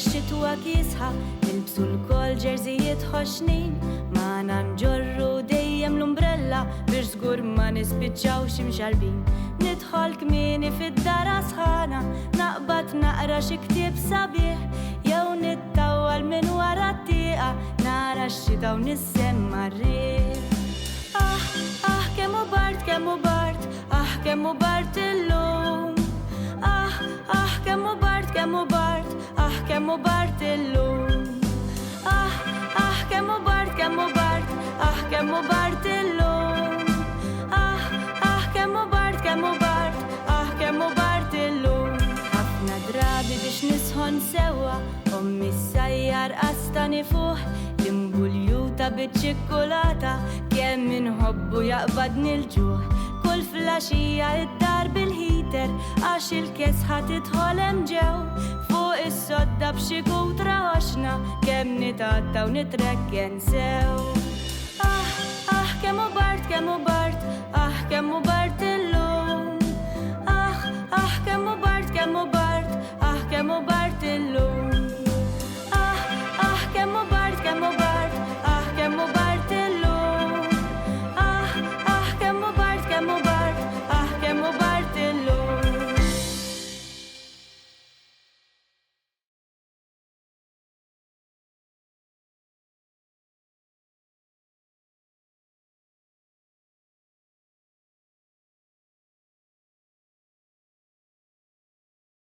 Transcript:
xitwa kisħa, nilbsu l-kol ġerżijiet ħoxnin, ma nġorru dejjem l-umbrella biex żgur ma nispiċċaw ximxarbin. Nidħol kmieni fid-dara sħana, naqbad naqra xi ktieb sabiħ, jew nittawwal minn wara t-tieqa, nara x-xita u nissemma r-riħ. Kemmu bart, kemmu bart, kemmu bart illum. Kemmu bart, kemmu bart, kemmu bart illum. Kemmu bart, kemmu bart, kemmu bart illum. Kemmu bart, kemmu bart, kemmu bart illum. Ħafna drabi biex nisħon sewa, ommi s-sajjar qastani fuq, l-imbuljuta bit-ċikkulata, kemm inħobbu jaqbadni l-ġuħ. Kull flaxija id-dar bil-heater, għax il-kesħa titħol ġew, fuq is-sodda b'xi kutra għoxna, kemm nitatta u nitrekken sew. Kemmu bart, kemmu bart, kemmu bart illum. Kemmu bart, kemmu bart, kemmu bart illum. Kemmu bart, kemmu bart.